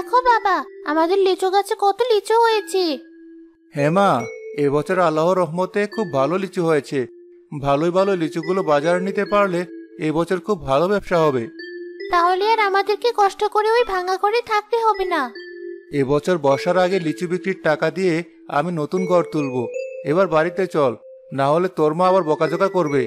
দেখো বাবা, আমাদের লিচু গাছে কত লিচু হয়েছে। হ্যাঁ মা, এবছর আল্লাহর রহমতে খুব ভালো লিচু হয়েছে। ভালোই ভালো লিচুগুলো বাজারে নিতে পারলে এবছর খুব ভালো ব্যবসা হবে। তাহলে আর আমাদেরকে কষ্ট করে ওই ভাঙা ঘরে থাকতে হবে না। এবছর বর্ষার আগে লিচু বিক্রির টাকা দিয়ে আমি নতুন ঘর তুলবো। এবার বাড়িতে চল, না হলে তোর মা আবার বকাঝকা করবে।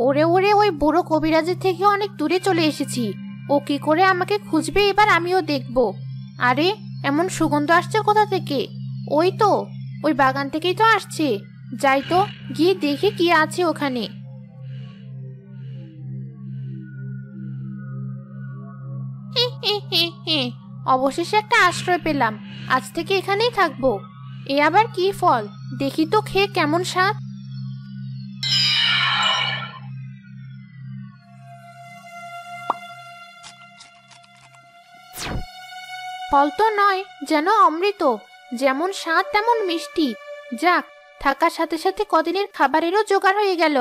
ওরে ওরে, ওই বুড়ো কবিরাজের থেকে অনেক দূরে চলে এসেছি। ও কি করে আমাকে খুঁজবে এবার আমিও দেখব। আরে, এমন সুগন্ধ আসছে কোথা থেকে? ওই তো, ওই বাগান থেকেই তো আসছে। যাই তো, গিয়ে দেখি কি আছে ওখানে। হে হে হে হে, অবশেষে একটা আশ্রয় পেলাম। আজ থেকে এখানেই থাকবো। এ আবার কি ফল? দেখি তো খেয়ে কেমন স্বাদ। ফল তো নয়, যেন অমৃত। যেমন স্বাদ তেমন মিষ্টি। যাক, থাকার সাথে সাথে কদিনের খাবারেরও জোগাড় হয়ে গেল।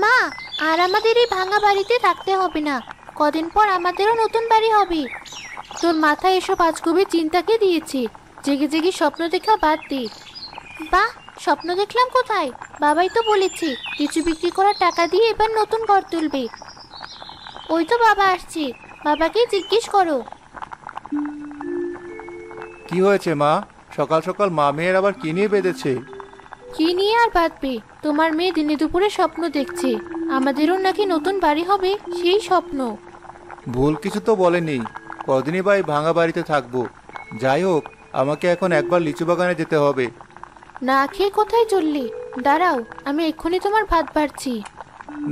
মা, আর আমাদের এই ভাঙা বাড়িতে থাকতে হবে না। কদিন পর আমাদেরও নতুন বাড়ি হবে। তোর মাথায় এসব আজগুবি চিন্তাকে দিয়েছে। জেগে জেগে স্বপ্ন দেখা বাদ দে। বাহ, স্বপ্ন দেখলাম কোথায়? বাবাই তো বলেছে লিচু বিক্রি করার টাকা দিয়ে এবার নতুন ঘর তুলবে। ওই তো বাবা আসছে, বাবাকে জিজ্ঞেস করো। কি হয়েছে মা? সকাল সকাল মা মেয়ের আবার কি নিয়ে বেঁধেছে? কি নিয়ে আর বাঁধবে? তোমার মেয়ে দিনে দুপুরে স্বপ্ন দেখছে আমাদেরও নাকি নতুন বাড়ি হবে, সেই স্বপ্ন। ভুল কিছু তো বলেনি। কদিনই বা এই ভাঙা বাড়িতে থাকবো। যাই হোক, আমাকে এখন একবার লিচু বাগানে যেতে হবে। না খেয়ে কোথায় চললি? দাঁড়াও, আমি এক্ষুনি তোমার ভাত বাড়ছি।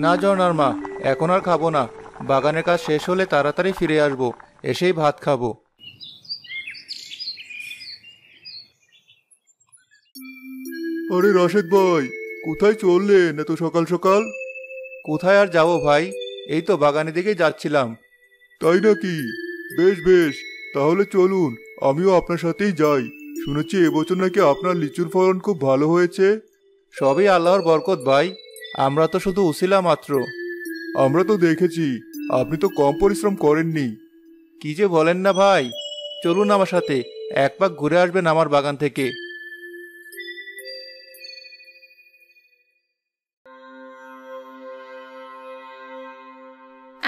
না জর্নার মা, এখন আর খাবো না। বাগানের কাজ শেষ হলে তাড়াতাড়ি ফিরে আসবো, এসেই ভাত খাবো। আরে রাশেদ ভাই, কোথায় চললেন এত সকাল সকাল? কোথায় আর যাবো ভাই, এই তো বাগানের দিকেই যাচ্ছিলাম। তাই নাকি? বেশ বেশ, তাহলে চলুন, আমিও আপনার সাথেই যাই। শুনেছি এবছর নাকি আপনার লিচুর ফলন খুব ভালো হয়েছে। সবই আল্লাহর বরকত ভাই, আমরা তো শুধু উছিলা মাত্র। আমরা তো দেখেছি, আপনি তো কম পরিশ্রম করেননি। কি যে বলেন না ভাই, চলুন আমার সাথে, এক পাক ঘুরে আসবেন আমার বাগান থেকে।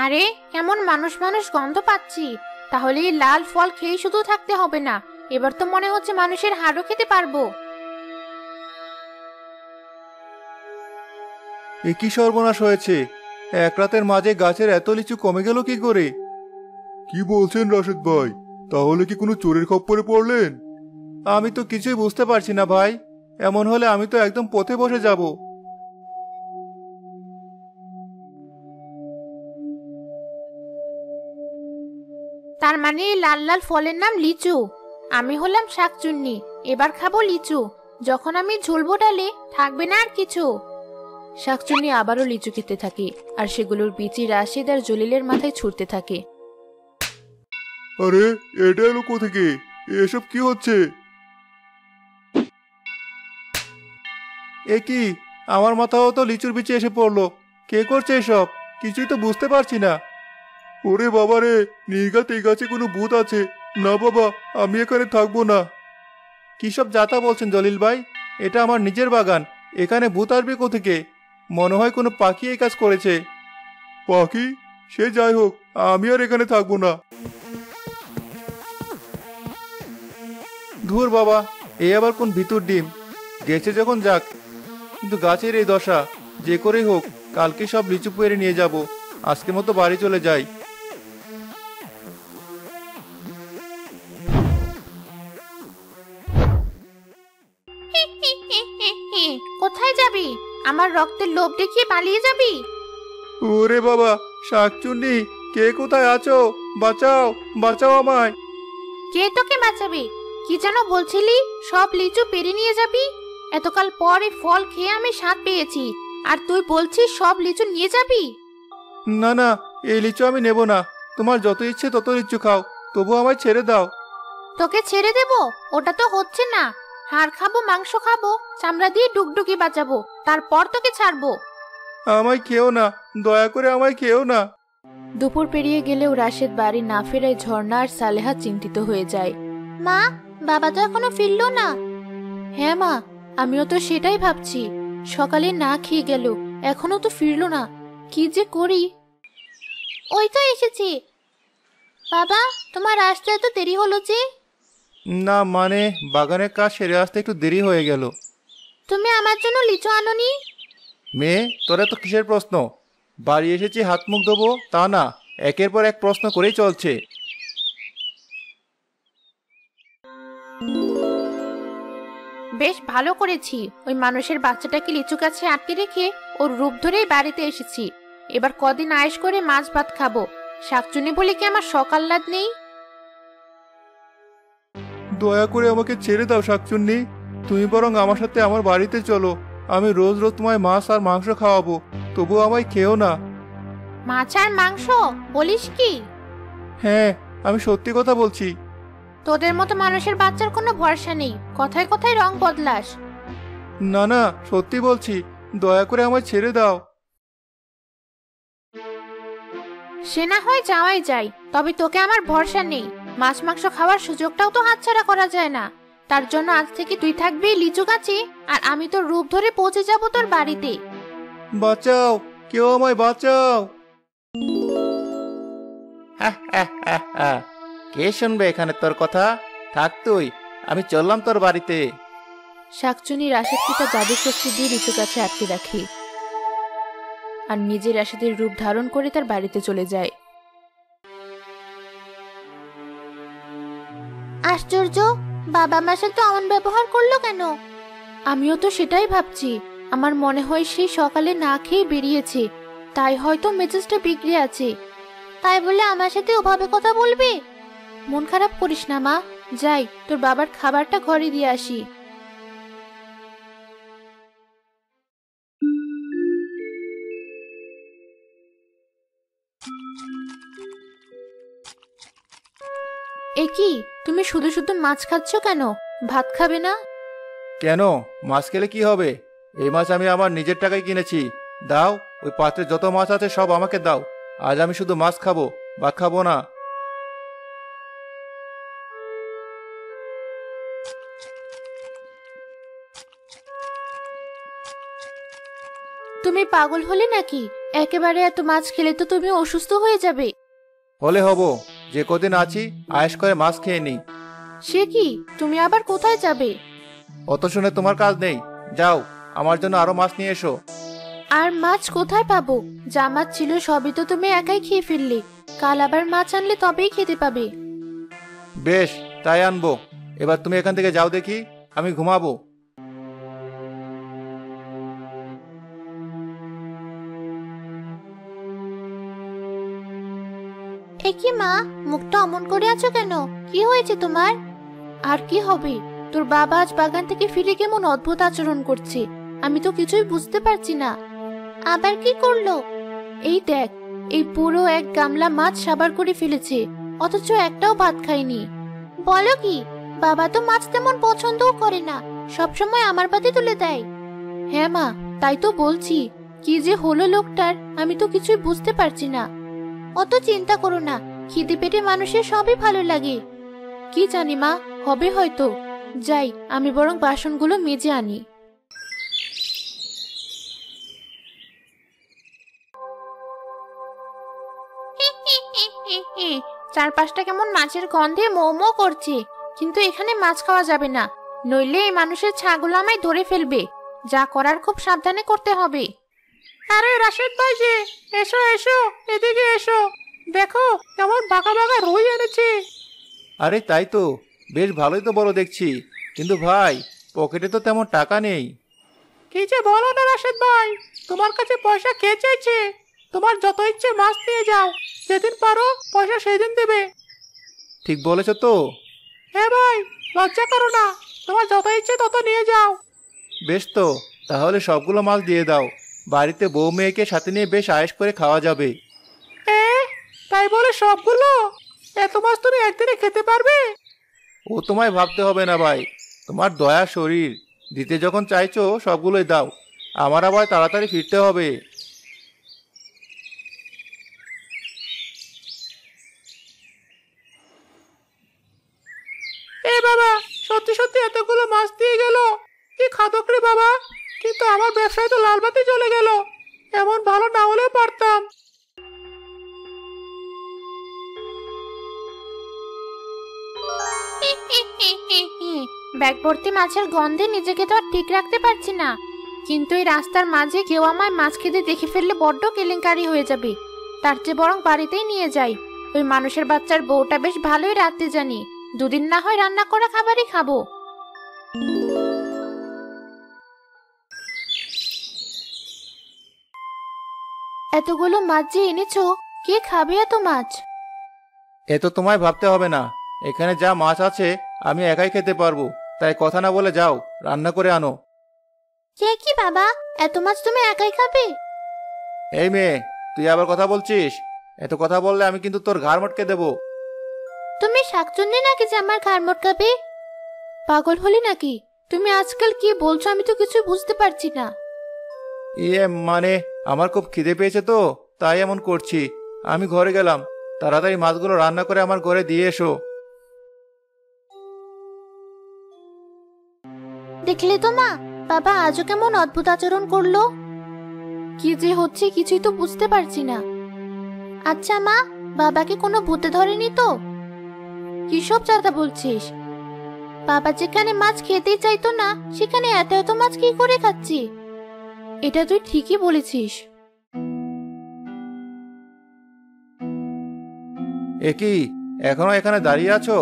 আরে, কেমন মানুষ মানুষ গন্ধ পাচ্ছি। তাহলে এই লাল ফল খেয়ে শুধু থাকতে হবে না, এবার তো মনে হচ্ছে মানুষের হাড়ও খেতে পারবো। এ কি সর্বনাশ হয়েছে? এক রাতের মাঝে গাছের এত লিচু কমে গেল কি করে? কি বলছেন রাশেদ ভাই? তাহলে কি কোনো চোরের খপ্পরে পড়লেন? আমি তো কিছুই বুঝতে পারছি না ভাই। এমন হলে আমি তো একদম পথে বসে যাব। তার মানে এই লাল লাল ফলের নাম লিচু। আমি হলাম শাকচুন্নি, এবার খাবো লিচু। যখন আমি ঝুলবো ডালে, থাকবে না আর কিছু। শাকচুন্নি আবারও লিচু খেতে থাকে, আর সেগুলোর বিচি রাশেদ আর জলিলের মাথায় ছুটতে থাকে। আরে, এটা এলো কোথেকে? এসব কি হচ্ছে? এ কি, আমার মাথাও তো লিচুর বিচে এসে পড়লো। কে করছে এসব? কিছুই তো বুঝতে পারছি না। ওরে বাবা রে, নির্ঘাত এই গাছে কোনো ভূত আছে। না বাবা, আমি এখানে থাকবো না। কি সব যাতা বলছেন জলিল ভাই? এটা আমার নিজের বাগান, এখানে ভূত আসবে কোথেকে? মনে হয় কোনো পাখি এই কাজ করেছে। পাখি? সে যাই হোক, আমি আর এখানে থাকবো না। ধুর বাবা, এই আবার কোন ভিতুর ডিম? গেছে যখন যাক, কিন্তু গাছের এই দশা। যে করেই হোক, কালকে সব লিচু পেড়ে নিয়ে যাব। আজকের মতো বাড়ি চলে যাই। কোথায় যাবি? আমার রক্তের লোভ দেখিয়ে পালিয়ে যাবি? ওরে বাবা, শাকচুন্নি, কে কোথায় আছো? বাঁচাও, বাঁচাও আমায়। কে তোকে বাঁচাবে? কি যেন বলছিলি? সব লিচু পেরে নিয়ে যাবি? এতকাল পর এই ফল খেয়ে আমি স্বাদ পেয়েছি, আর তুই বলছিস সব লিচু নিয়ে যাবি? না না, এই লিচু আমি নেব না। তোমার যত ইচ্ছে তত লিচু খাও, তবু আমায় ছেড়ে দাও। তোকে ছেড়ে দেব? ওটা তো হচ্ছে না। হাড় খাবো, মাংস খাবো, চামড়া দিয়ে ডুগডুগি বাজাবো, তারপর তোকে ছাড়বো। আমায় খেও না, দয়া করে আমায় খেও না। দুপুর পেরিয়ে গেলেও রাশেদ বাড়ি না ফেরায় ঝর্ণা আর সালেহা চিন্তিত হয়ে যায়। মা, বাবা তো এখনো ফিরলো না। হ্যাঁ মা, আমিও তো সেটাই ভাবছি। সকালে না খেয়ে গেল, এখনো তো ফিরলো না। কি যে করি। ওই তো এসেছি। বাবা, তোমার আসতে এত দেরি হলো যে? না মানে, বাগানের কাজ সেরে আসতে একটু দেরি হয়ে গেল। তুমি আমার জন্য লিচু আনোনি? মেয়ে, তোরা তো কিসের প্রশ্ন? বাড়ি এসেছি হাত মুখ ধোবো তা না, একের পর এক প্রশ্ন করেই চলছে। বেশ ভালো করেছি। ওই মানুষের বাচ্চাটাকে লিচু গাছে আটকে রেখে ওর রূপ ধরেই বাড়িতে এসেছি। এবার কদিন আয়েশ করে মাছ ভাত খাবো। শাকচুনি বলে কি আমার সকাল্লাদ নেই? দয়া করে আমাকে ছেড়ে দাও শাকচুন্নি। তুমি বরং আমার সাথে আমার বাড়িতে চলো। আমি রোজ রোজ তোমায় মাছ আর মাংস খাওয়াবো, তবু আমায় খেও না। মাছ আর মাংস বলিস কি? হ্যাঁ, আমি সত্যি কথা বলছি। তোদের মতো মানুষের বাচ্চার কোনো ভরসা নেই, কথায় কথায় রং বদলাস। না না, সত্যি বলছি, দয়া করে আমায় ছেড়ে দাও। সে না হয় যাওয়াই যায়, তবে তোকে আমার ভরসা নেই। মাছ মাংস খাওয়ার সুযোগটাও তো হাতছাড়া করা যায় না। তার জন্য আজ থেকে তুই থাকবি লিচু গাছে, আর আমি তোর রূপ ধরে পৌঁছে যাব তোর বাড়িতে। বাঁচাও, কেউ আমায় বাঁচাও। কে শুনবে এখানে তোর কথা? থাক তুই, আমি চললাম তোর বাড়িতে। শাকচুনি রাশেদকে তার জাদু শক্তি দিয়ে লিচু গাছে আটকে রাখে, আর নিজে রাশেদের রূপ ধারণ করে তার বাড়িতে চলে যায়। আশ্চর্য, বাবা মার সাথে অমন ব্যবহার করলো কেন? আমিও তো সেটাই ভাবছি। আমার মনে হয় সেই সকালে না খেয়ে বেরিয়েছে, তাই হয়তো মেজাজটা বিগড়ে আছে। তাই বলে আমার সাথে ওভাবে কথা বলবে? মন খারাপ করিস না মা, যাই তোর বাবার খাবারটা ঘরে দিয়ে আসি। এ কি, তুমি শুধু শুধু মাছ খাচ্ছ কেন? ভাত খাবে না? কেন, মাছ খেলে কি হবে? এই মাছ আমি আমার নিজের টাকায় কিনেছি। দাও, ওই পাত্রে যত মাছ আছে সব আমাকে দাও। আজ আমি শুধু মাছ খাবো, ভাত খাবো না। তুমি পাগল হলে নাকি? একেবারে এত মাছ খেলে তো তুমি অসুস্থ হয়ে যাবে। হলে হব, যে কদিন আছি আয়েশ করে মাছ খেয়ে নি। সে কি, তুমি আবার কোথায় যাবে? অত শুনে তোমার কাজ নেই, যাও আমার জন্য আরো মাছ নিয়ে এসো। আর মাছ কোথায় পাবো? যা মাছ ছিল সবই তো তুমি একাই খেয়ে ফেললে। কাল আবার মাছ আনলে তবেই খেতে পাবে। বেশ, তাই আনবো। এবার তুমি এখান থেকে যাও দেখি, আমি ঘুমাবো। এ কি মা, মুখটা অমন করে আছো কেন? কি হয়েছে তোমার? আর কি হবে, তোর বাবা আজ বাগান থেকে ফিরে কেমন অদ্ভুত আচরণ করছে। আমি তো কিছুই বুঝতে পারছি না। আবার কি করলো? এই দেখ, এই পুরো এক গামলা মাছ সাবার করে ফেলেছে, অথচ একটাও ভাত খায়নি। বলো কি? বাবা তো মাছ তেমন পছন্দও করে না, সবসময় আমার ভাতে তুলে দেয়। হ্যাঁ মা, তাই তো বলছি। কি যে হলো লোকটার, আমি তো কিছুই বুঝতে পারছি না। অত চিন্তা করো না, খিদে পেটে মানুষের সবই ভালো লাগে। কি জানি মা, হবে হয়তো। যাই, আমি বরং বাসনগুলো মেজে আনি। চারপাশটা কেমন মাছের গন্ধে মৌ মৌ করছে, কিন্তু এখানে মাছ খাওয়া যাবে না, নইলে এই মানুষের ছাগুলো আমায় ধরে ফেলবে। যা করার খুব সাবধানে করতে হবে। আরে রাশেদ ভাই যে, এসো এসো, এদিকে এসো। দেখো কেমন বাঁকা বাঁকা রুই এনেছে। আরে তাই তো, বেশ ভালোই তো বড় দেখছি, কিন্তু ভাই পকেটে তো তেমন টাকা নেই। কি যে বলো না রাশেদ ভাই, তোমার কাছে পয়সা কে চাইছে? তোমার যত ইচ্ছে মাছ নিয়ে যাও, যেদিন পারো পয়সা সেদিন দেবে। ঠিক বলেছ তো? হ্যাঁ ভাই, লজ্জা করো না, তোমার যত ইচ্ছে তত নিয়ে যাও। বেশ তো, তাহলে সবগুলো মাছ দিয়ে দাও। বাড়িতে বউ মেয়েকে সাথে নিয়ে বেশ আয়েশ করে খাওয়া যাবে। এ, তাই বলে সবগুলো? এত মাছ তুমি একদিনে খেতে পারবে? ও তোমায় ভাবতে হবে না ভাই, তোমার দয়া শরীর, দিতে যখন চাইছো সবগুলোই দাও। আমার আবার তাড়াতাড়ি ফিরতে হবে। এ বাবা, সত্যি সত্যি এতগুলো মাছ দিয়ে গেল, কি খাদক রে বাবা। কিন্তু আমার ব্যবসায় তো লাল বাতি চলে গেল, এমন ভালো না হলেও পারতাম। ব্যাগ ভর্তি মাছের গন্ধে নিজেকে তো আর ঠিক রাখতে পারছি না। কিন্তু এই রাস্তার মাঝে কেউ আমায় মাছ খেতে দেখে ফেললে বড্ড কেলেঙ্কারি হয়ে যাবে। তার চেয়ে বরং বাড়িতেই নিয়ে যাই। ওই মানুষের বাচ্চার বউটা বেশ ভালোই রাঁধতে জানি, দুদিন না হয় রান্না করা খাবারই খাবো। এতগুলো মাছ যে এনেছো, কে খাবে এত মাছ? এ তো তোমায় ভাবতে হবে না, এখানে যা মাছ আছে আমি একাই খেতে পারবো। তাই কথা না বলে যাও, রান্না করে আনো। কে কি বাবা, এত মাছ তুমি একাই খাবে? এই মেয়ে, তুই আবার কথা বলছিস? এত কথা বললে আমি কিন্তু তোর ঘাড় মটকে দেবো। তুমি শাকচুন্নি নাকি যে আমার ঘাড় মটকাবে? পাগল হলি নাকি? তুমি আজকাল কি বলছো আমি তো কিছু বুঝতে পারছি না। মানে আমার খুব খিদে পেয়েছে তো, তাই এমন করছি। আমি ঘরে গেলাম, তাড়াতাড়ি মাছগুলো রান্না করে আমার ঘরে দিয়ে এসো। দেখলে তো মা, বাবা আজও কেমন অদ্ভুত আচরণ করলো। কি যে হচ্ছে কিছুই তো বুঝতে পারছি না। আচ্ছা মা, বাবাকে কোনো ভূতে ধরেনি তো? কিসব চাঁদা বলছিস? বাবা যেখানে মাছ খেতেই চাইতো না, সেখানে এত এত মাছ কি করে খাচ্ছি? এটা তুই ঠিকই বলেছিস। এ কি, এখনো এখানে দাঁড়িয়ে আছো?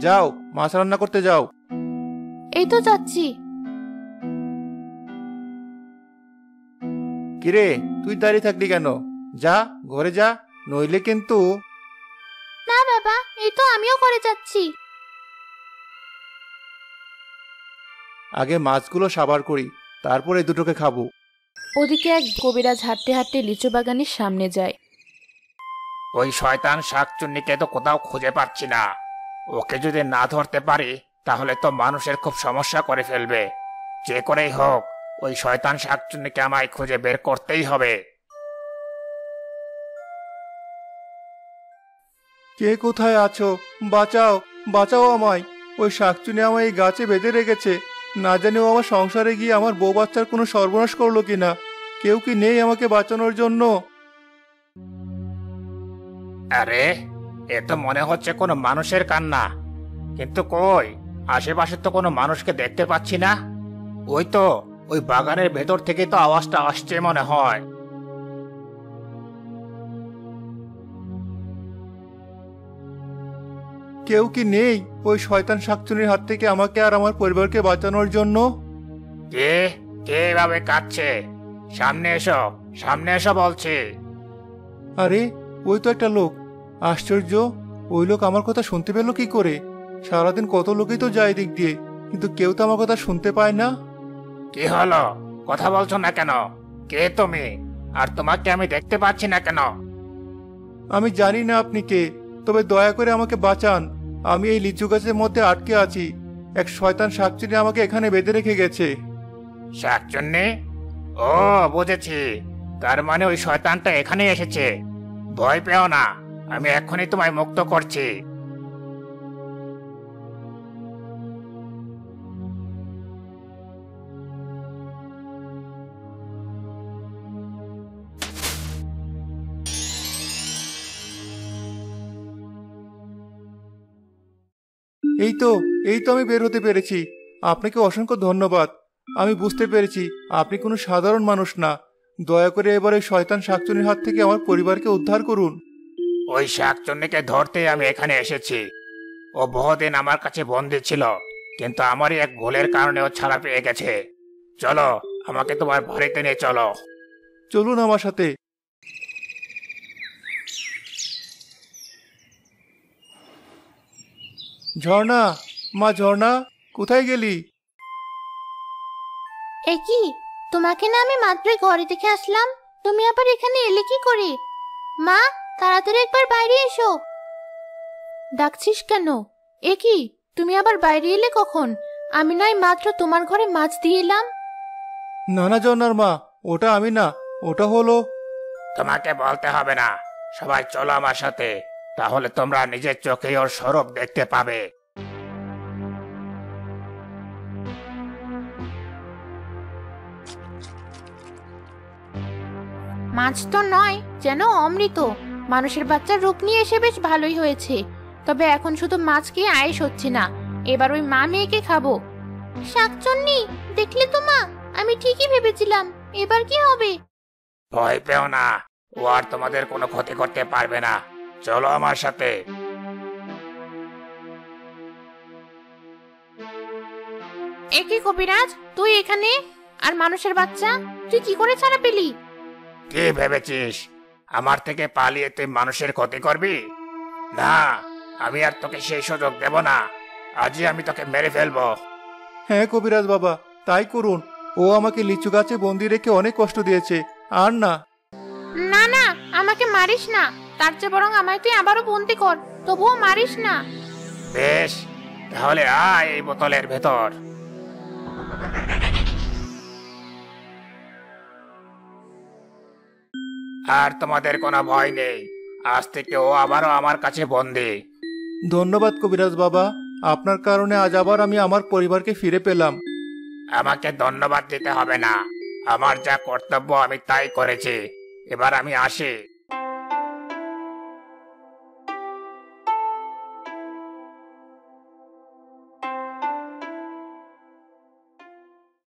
যাও, মাছ রান্না করতে যাও। এই তো যাচ্ছি। কিরে, তুই দাঁড়িয়ে থাকলি কেন? যা, ঘরে যা, নইলে কিন্তু। না বাবা, এই তো আমিও করে যাচ্ছি। আগে মাছগুলো সাবার করি, তারপর এই দুটোকে খাবো। ওদিকে এক কবিরাজ হাঁটতে হাঁটতে লিচু বাগানের সামনে যায়। ওই শয়তান শাকচুন্নিকে তো কোথাও খুঁজে পাচ্ছি না। ওকে যদি না ধরতে পারি তাহলে তো মানুষের খুব সমস্যা করে ফেলবে। যে করেই হোক ওই শয়তান শাকচুন্নিকে আমায় খুঁজে বের করতেই হবে। কে কোথায় আছো? বাঁচাও, বাঁচাও আমায়। ওই শাকচুনি আমায় এই গাছে বেঁধে রেখেছে। না জানি ও আমার সংসারে গিয়ে আমার বউ বাচ্চার কোনো সর্বনাশ করলো কিনা। কেউ কি নেই আমাকে বাঁচানোর জন্য? আরে, এ তো মনে হচ্ছে কোনো মানুষের কান্না। কিন্তু কই, আশেপাশে তো কোনো মানুষকে দেখতে পাচ্ছি না। ওই তো, ওই বাগানের ভেতর থেকে তো আওয়াজটা আসছে মনে হয়। কেউ কি নেই ওই শয়তান শাকচুনির হাত থেকে আমাকে আর আমার পরিবারকে বাঁচানোর জন্য? কে কে এভাবে কাঁদছে? সামনে এসো, সামনে এসো বলছি। আরে, ওই তো একটা লোক। আশ্চর্য, ওই লোক আমার কথা শুনতে পেল কি করে? সারাদিন কত লোকই তো যায় দিক দিয়ে, কিন্তু কেউ তো আমার কথা শুনতে পায় না। কি হলো, কথা বলছো না কেন? কে তুমি? আর তোমাকে আমি দেখতে পাচ্ছি না কেন? আমি জানি না আপনি কে, তবে দয়া করে আমাকে বাঁচান। আমি এই লিচু গাছের মধ্যে আটকে আছি। এক শয়তান শাকচুনি আমাকে এখানে বেঁধে রেখে গেছে। শাকচুন্নি? ও, বুঝেছি। তার মানে ওই শয়তানটা এখানে এসেছে। ভয় পেও না, আমি এক্ষুনি তোমায় মুক্ত করছি। এই তো, এই তো আমি বের হতে পেরেছি। আপনাকে অসংখ্য ধন্যবাদ। আমি বুঝতে পেরেছি আপনি কোনো সাধারণ মানুষ না। দয়া করে এবার এই শয়তান শাকচুনির হাত থেকে আমার পরিবারকে উদ্ধার করুন। ওই শাকচুন্নিকে ধরতেই আমি এখানে এসেছি। ও বহুদিন আমার কাছে বন্দী ছিল, কিন্তু আমারই এক ভুলের কারণে ও ছাড়া পেয়ে গেছে। চলো, আমাকে তোমার বাড়িতে নিয়ে চলো। চলুন আমার সাথে। ঝর্ণা, মা ঝর্ণা, কোথায় গেলি? এ কি, তোমাকে না আমি মাত্রই ঘরে থেকে আসলাম, তুমি আবার এখানে এলে কি করে? মা, তাড়াতাড়ি একবার বাইরে এসো। ডাকছিস কেন? এ কি, তুমি আবার বাইরে এলে কখন? আমি নয় মাত্র তোমার ঘরে মাছ দিয়ে এলাম। না না ঝর্ণার মা, ওটা আমি না, ওটা হলো। তোমাকে বলতে হবে না, সবাই চলো আমার সাথে, তাহলে তোমরা নিজের চোখে ওর স্বরূপ দেখতে পাবে। মাছ তো নয়, যেন অমৃত। মানুষের বাচ্চার রূপ নিয়ে এসে বেশ ভালোই হয়েছে, তবে এখন শুধু মাছ খেয়ে আয়েশ হচ্ছে না, এবার ওই মা মেয়েকে খাবো। শাকচুন্নি, দেখলে তো মা, আমি ঠিকই ভেবেছিলাম। এবার কি হবে? ভয় পেও না, ও আর তোমাদের কোনো ক্ষতি করতে পারবে না। চলো আমার সাথে। এ কি কবিরাজ, তুই এখানে? আর মানুষের বাচ্চা তুই কি করে ছাড়া পেলি? কি ভেবেছিস আমার থেকে পালিয়ে তুই মানুষের ক্ষতি করবি? না, আমি আর তোকে সেই সুযোগ দেব না। আজই আমি তোকে মেরে ফেলবো। হ্যাঁ কবিরাজ বাবা, তাই করুন। ও আমাকে লিচু গাছে বন্দি রেখে অনেক কষ্ট দিয়েছে, আর না। না না, আমাকে মারিস না, তার চেয়ে বরং আমায় তুই আবারও বন্দি কর, তবুও মারিস না। বেশ, তাহলে আয় এই বোতলের ভেতর। আর তোমাদের কোনো ভয় নেই, আজ থেকে ও আবারও আমার কাছে বন্দি। ধন্যবাদ কবিরাজ বাবা, আপনার কারণে আজ আবার আমি আমার পরিবারকে ফিরে পেলাম। আমাকে ধন্যবাদ দিতে হবে না, আমার যা কর্তব্য আমি তাই করেছি। এবার আমি আসি।